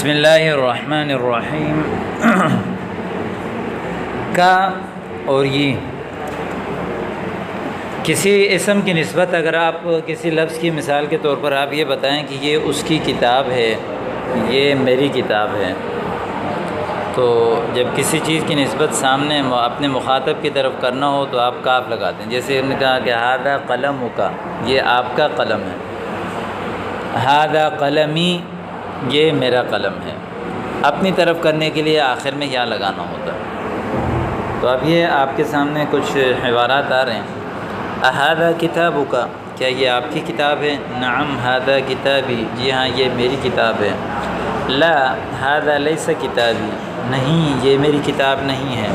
بسم اللہ الرحمن الرحیم کا اور یہ کسی اسم کی نسبت اگر آپ کسی لفظ کی مثال کے طور پر آپ یہ بتائیں کہ یہ اس کی کتاب ہے، یہ میری کتاب ہے، تو جب کسی چیز کی نسبت سامنے اپنے مخاطب کی طرف کرنا ہو تو آپ کاف لگاتے ہیں۔ جیسے ہم نے کہا کہ ہذا قلمک، یہ آپ کا قلم ہے، ہذا قلمی، یہ میرا قلم ہے۔ اپنی طرف کرنے کے لیے آخر میں یا لگانا ہوتا ہے۔ تو اب یہ آپ کے سامنے کچھ حوارات آ رہے ہیں۔ اھذا کتابک، کیا یہ آپ کی کتاب ہے؟ نعم ھذا کتابی، جی ہاں یہ میری کتاب ہے۔ لا ھذا لیس کتابی، نہیں یہ میری کتاب نہیں ہے۔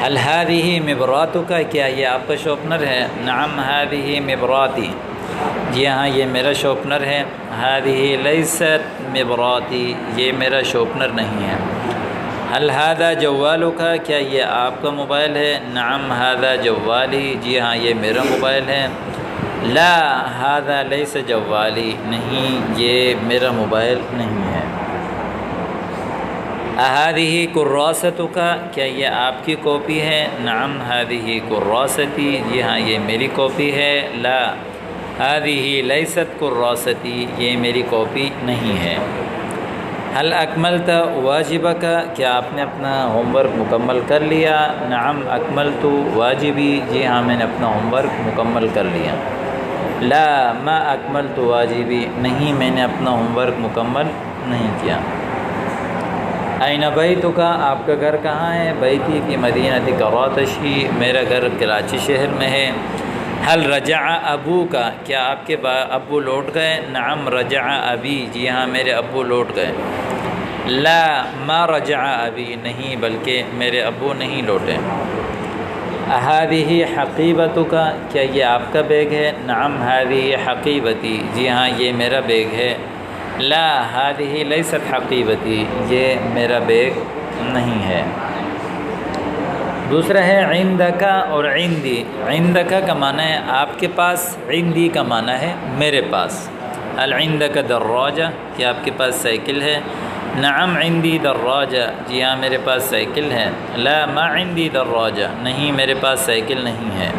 هل هذه مبراتک، کیا یہ آپ کا شارپنر ہے؟ نعم هذه مبراتی، جی ہاں یہ میرا شارپنر ہے۔ هذه لیست مبراتی، یہ میرا شارپنر نہیں ہے۔ هل هذا جوالک، کیا یہ آپ کا موبائل ہے؟ نعم هذا جوالی، جی ہاں یہ میرا موبائل ہے۔ لا هذا لیس جوالی، نہیں یہ میرا موبائل نہیں ہے۔ اھذہ کراستک، کیا یہ آپ کی کاپی ہے؟ نعم هذه کراستی، جی ہاں یہ میری کاپی ہے۔ لا هذه لیست کراستی، یہ میری کاپی نہیں ہے۔ هل اکملت واجبک، کیا آپ نے اپنا ہوم ورک مکمل کر لیا؟ نعم اکملت واجبی، جی ہاں میں نے اپنا ہوم ورک مکمل کر لیا۔ لا ما اکملت واجبی، نہیں میں نے اپنا ہوم ورک مکمل نہیں کیا۔ این بیتک، آپ کا گھر کہاں ہے؟ بیتی فی مدینۃ کراچی، میرا گھر کراچی شہر میں ہے۔ هل رجع ابوک، کیا آپ کے ابو لوٹ گئے؟ نعم رجع ابی، جی ہاں میرے ابو لوٹ گئے۔ لا ما رجع ابی، نہیں بلکہ میرے ابو نہیں لوٹے۔ اھذہ حقیبتک، کیا یہ آپ کا بیگ ہے؟ نعم هذه حقیبتی، جی ہاں یہ میرا بیگ ہے۔ لا هذه لیست حقیبتی، یہ میرا بیگ نہیں ہے۔ دوسرا ہے عندک اور عندی۔ عندک کا معنی ہے آپ کے پاس، عندی کا معنی ہے میرے پاس۔ هل عندک دراجہ، کیا آپ کے پاس سائیکل ہے؟ نعم عندی دراجہ، جی ہاں میرے پاس سائیکل ہے۔ لا ما عندی دراجہ، نہیں میرے پاس سائیکل نہیں ہے۔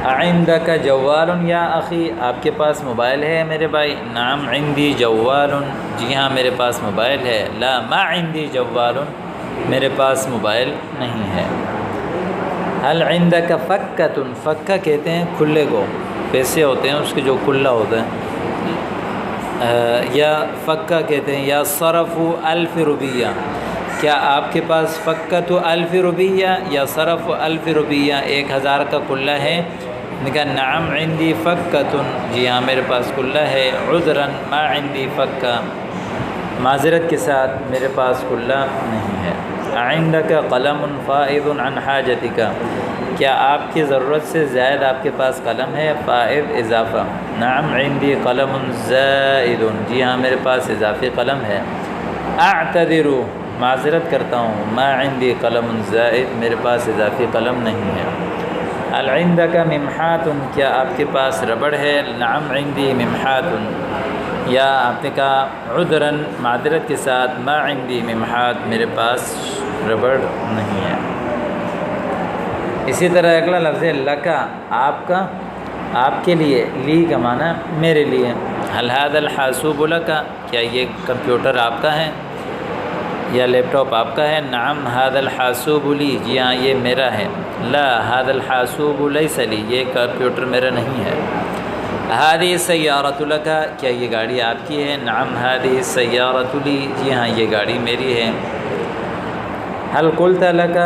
عندک جوال یا اخی، آپ کے پاس موبائل ہے میرے بھائی؟ نعم عندی جوال، جی ہاں میرے پاس موبائل ہے۔ لا ما عندی جوال، میرے پاس موبائل نہیں ہے۔ هل عندک فکۃ، فکہ کہتے ہیں کھلے کو، پیسے ہوتے ہیں اس کے جو کھلا ہوتا ہے، یا فکہ کہتے ہیں۔ یا صرف الف روپیہ، کیا آپ کے پاس فکۃ الف روپیہ یا صرف الف روپیہ 1000 کا کھلا ہے؟ کہا نعم عندی فکۃ، جی ہاں میرے پاس کھلا ہے۔ عذرا ما عندی فکہ، معذرت کے ساتھ میرے پاس کھلا نہیں ہے۔ عندک قلم فائض عن حاجتک، کیا آپ کی ضرورت سے زائد آپ کے پاس قلم ہے؟ فائض اضافہ، نعم عندی قلم زائد، جی ہاں میرے پاس اضافی قلم ہے۔ اعتذر، معذرت کرتا ہوں، ما عندی قلم زائد، میرے پاس اضافی قلم نہیں ہے۔ هل عندک ممحات، کیا آپ کے پاس ربڑ ہے؟ نعم عندی ممحات، یا آپ نے کہا عذرا معذرت کے ساتھ، ما عندی ممحات، میرے پاس ربڑ نہیں ہے۔ اسی طرح اگلا لفظ ہے لکا، آپ کا، آپ کے لیے، لی کا معنی میرے لیے۔ هل هذا الحاسوب لک، کیا یہ کمپیوٹر آپ کا ہے یا لیپ ٹاپ آپ کا ہے؟ نعم هذا الحاسوب لی، جی ہاں یہ میرا ہے۔ لا هذا الحاسوب لیس لی، یہ کمپیوٹر میرا نہیں ہے۔ هذه السیارۃ لک، کیا یہ گاڑی آپ کی ہے؟ نعم هذه السیارۃ لی، جی ہاں یہ گاڑی میری ہے۔ هل قلت لک،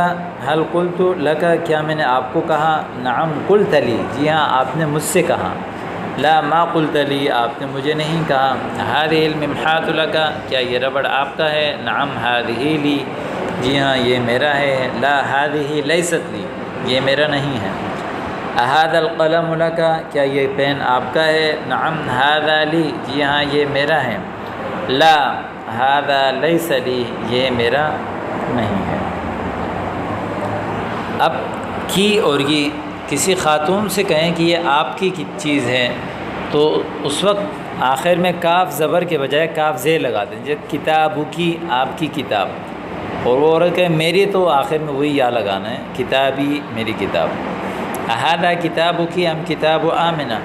هل قلت لک، کیا میں نے آپ کو کہا؟ نعم قلت لی، جی ہاں آپ نے مجھ سے کہا۔ لا ما قلت لی، آپ نے مجھے نہیں کہا۔ هذه الممحات لک، کیا یہ ربڑ آپ کا ہے؟ نعم هذه لی، جی ہاں یہ میرا ہے۔ لا هذه لیست لی، یہ میرا نہیں ہے۔ هذا القلم لک، کیا یہ پین آپ کا ہے؟ نعم هذا لی، جی ہاں یہ میرا ہے۔ لا هذا لیس لی، یہ میرا نہیں ہے۔ اب کی اور یہ کسی خاتون سے کہیں کہ یہ آپ کی چیز ہے تو اس وقت آخر میں کاف زبر کے بجائے کاف زے لگاتے ہیں، جیسے کتابو کی، آپ کی کتاب، اور وہ عورت کہ میری، تو آخر میں وہی یا لگانا ہے، کتابی میری کتاب۔ احادہ کتابو کی ام کتاب آمنہ،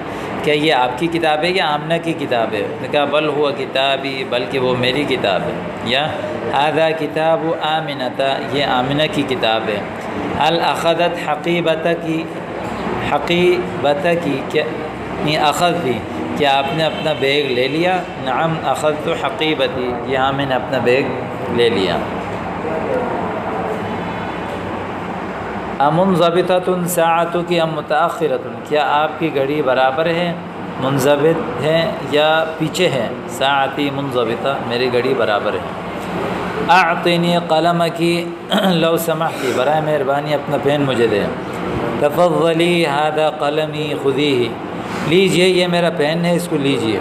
کیا یہ آپ کی کتاب ہے یا آمنہ کی کتاب ہے؟ اس نے کہا بل ہوا کتابی، بلکہ وہ میری کتاب ہے۔ یا ہذا کتاب آمنہ، یہ آمنہ کی کتاب ہے۔ هل اخذت حقیبتہ کی، کیا یہ اخذ تھی، کیا آپ نے اپنا بیگ لے لیا؟ نعم اخذت حقیبتی، یہاں میں نے اپنا بیگ لے لیا۔ امنضبطۃ ساعتک ام متأخرۃ، کیا آپ کی گھڑی برابر ہے، منضبط ہے یا پیچھے ہے؟ ساعتی منضبطہ، میری گھڑی برابر ہے۔ اعطنی قلمکی لو سمحتی، برائے مہربانی اپنا پین مجھے دیں۔ تفضلی ھذا قلمی خذیہ، لیجئے یہ میرا پین ہے، اس کو لیجئے۔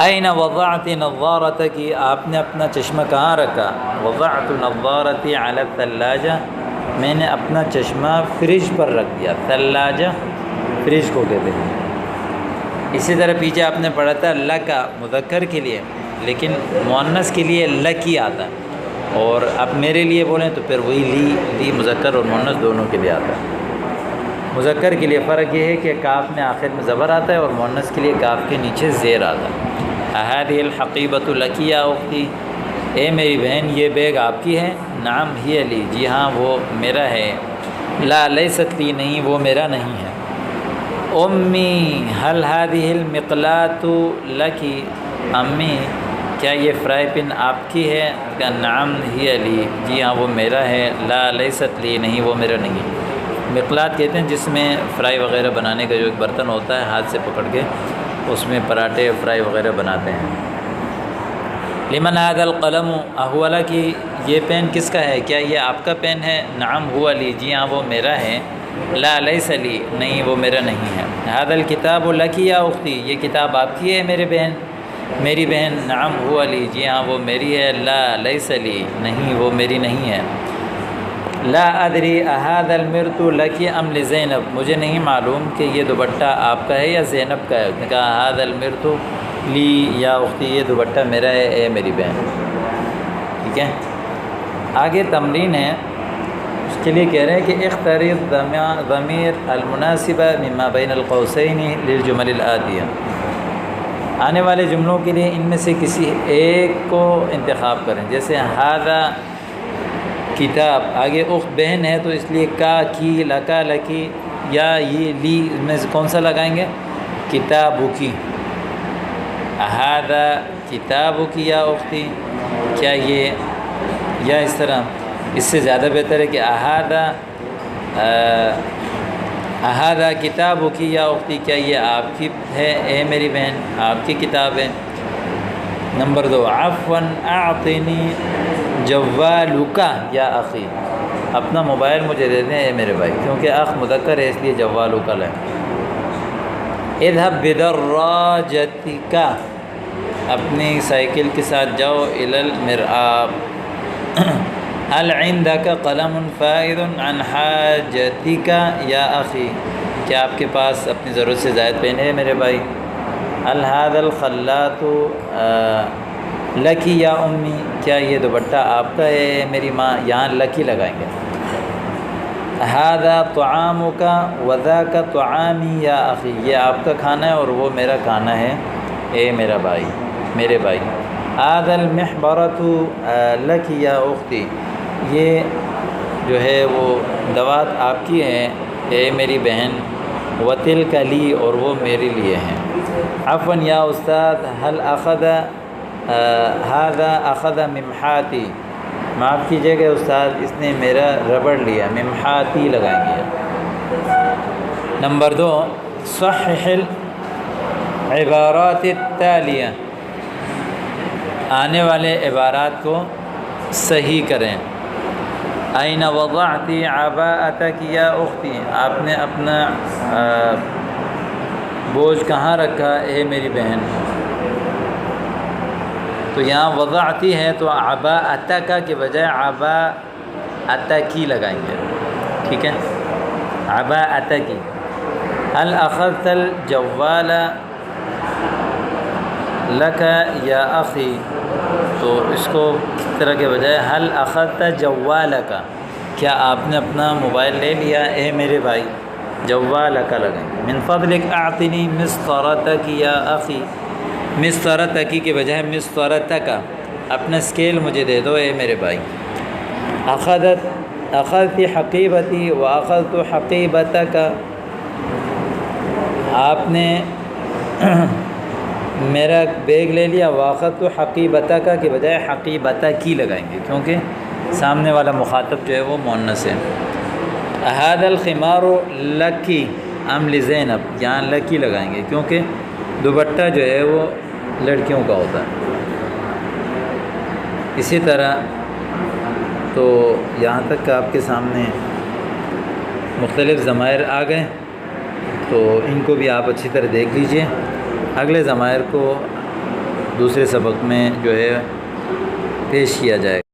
این وضعت نظارتک، آپ نے اپنا چشمہ کہاں رکھا؟ وضعت نظارتی علی الثلاجہ، میں نے اپنا چشمہ فریج پر رکھ دیا۔ ثلاجہ فریج کو کہتے ہیں۔ اسی طرح پیچھے آپ نے پڑھا تھا لکا مذکر کے لیے، لیکن مؤنث کے لیے لکی آتا ہے، اور اب میرے لیے بولیں تو پھر وہی لی مذکر اور مؤنث دونوں کے لیے آتا ہے۔ مذکر کے لیے فرق یہ ہے کہ کاف میں آخر میں زبر آتا ہے، اور مؤنث کے لیے کاف کے نیچے زیر آتا ہے۔ اہذہ الحقیبۃ لکی یا اختی، اے میری بہن یہ بیگ آپ کی ہے؟ نعم ہی لی، جی ہاں وہ میرا ہے۔ لا لیست لی، نہیں وہ میرا نہیں ہے۔ امی هل هذه المقلاۃ لکی، امی کیا یہ فرائی پین آپ کی ہے؟ کہ نعم ہی لی، جی ہاں وہ میرا ہے۔ لا لیست لی، نہیں وہ میرا نہیں۔ مقلاۃ کہتے ہیں جس میں فرائی وغیرہ بنانے کا جو ایک برتن ہوتا ہے، ہاتھ سے پکڑ کے اس میں پراٹھے فرائی وغیرہ بناتے ہیں۔ لمن هذا القلم، اہولا کی یہ پین کس کا ہے؟ کیا یہ آپ کا پین ہے؟ نعم ہوا لی، جی ہاں وہ میرا ہے۔ لا لیس لی، نہیں وہ میرا نہیں ہے۔ هذا الکتاب لکی یا اختی، یہ کتاب آپ کی ہے میری بہن؟ نعم ہوا لی، جی ہاں وہ میری ہے۔ لا لیس لی، نہیں وہ میری نہیں ہے۔ لا ادری اهذا المرط لکی ام لزینب، مجھے نہیں معلوم کہ یہ دوپٹہ آپ کا ہے یا زینب کا ہے۔ اس نے کہا هذا المرط لی یا اختی، یہ دوپٹہ میرا ہے اے میری بہن۔ ٹھیک ہے، آگے تمرین ہے، اس کے لیے کہہ رہے ہیں کہ اخترت ضمیر المناسبہ مما بین القوسین للجمل الآتیہ، آنے والے جملوں کے لیے ان میں سے کسی ایک کو انتخاب کریں۔ جیسے ھذا کتاب، آگے اخت بہن ہے تو اس لیے کا کی لکا لکی، یا یہ لی میں سے کون سا لگائیں گے؟ کتابو کی۔ ھذا کتابو کی یا اختی، کیا یہ، یا اس طرح اس سے زیادہ بہتر ہے کہ ھذا کتابو کی یا اختی، کیا یہ آپ کی ہے اے میری بہن، آپ کی کتاب ہے۔ نمبر 2، عفوا اعطنی جوالک یا اخی، اپنا موبائل مجھے دے دیں اے میرے بھائی، کیونکہ اخ مذکر ہے اس لیے جوالک ہے۔ اذهب بدراجتک، اپنی سائیکل کے ساتھ جاؤ، الی المرآب۔ هل عندك قلم فائد عن حاجتك یا اخی، کیا آپ کے پاس اپنی ضرورت سے زائد پین ہے میرے بھائی؟ هل هذا الخلاط لکی یا امی، کیا یہ دوپٹہ آپ کا ہے میری ماں؟ یہاں لکی لگائیں گے۔ هذا طعامک وذاک طعامی یا اخی، یہ آپ کا کھانا ہے اور وہ میرا کھانا ہے اے میرا بھائی، میرے بھائی۔ هذا المحبرۃ لکی یا اختی، یہ جو ہے وہ دوات آپ کی ہیں اے میری بہن۔ وتلک لی، اور وہ میرے لیے ہیں۔ عفوا یا استاد، هل اخذ هذا اخذ ممحاتی، معاف کیجیے گا استاد اس نے میرا ربڑ لیا، ممحاتی لگائیں گے۔ نمبر 2، صحح العبارات التالیہ، آنے والے عبارات کو صحیح کریں۔ این وضعتی عباءتک یا اختی، آپ نے اپنا بوجھ کہاں رکھا اے میری بہن؟ تو یہاں وضعتی ہے تو عباءتک کے بجائے عباءتکی لگائیں گے، ٹھیک ہے، عباءتکی۔ هل اخذت الجوال لکا یا اخی، تو اس کو اس طرح کے بجائے حل اخذت جوالک، کیا آپ نے اپنا موبائل لے لیا اے میرے بھائی، جوالک لگائیں گے۔ من فضلک اعطنی مسطرتک یا اخی، مسطرتک کے بجائے مسطرتک، اپنا اسکیل مجھے دے دو اے میرے بھائی۔ اخذت حقیبتی و اخذت حقیبتک، آپ نے میرا بیگ لے لیا، واخذت حقیبتک کے بجائے حقیبتکی لگائیں گے، کیونکہ سامنے والا مخاطب جو ہے وہ مؤنث ہے۔ هذا الخمار لکی ام لزینب، یہاں لکی لگائیں گے کیونکہ دوپٹہ جو ہے وہ لڑکیوں کا ہوتا ہے۔ اسی طرح تو یہاں تک کہ آپ کے سامنے مختلف ضمائر آ گئے، تو ان کو بھی آپ اچھی طرح دیکھ لیجئے۔ اگلے ضمائر کو دوسرے سبق میں جو ہے پیش کیا جائے گا۔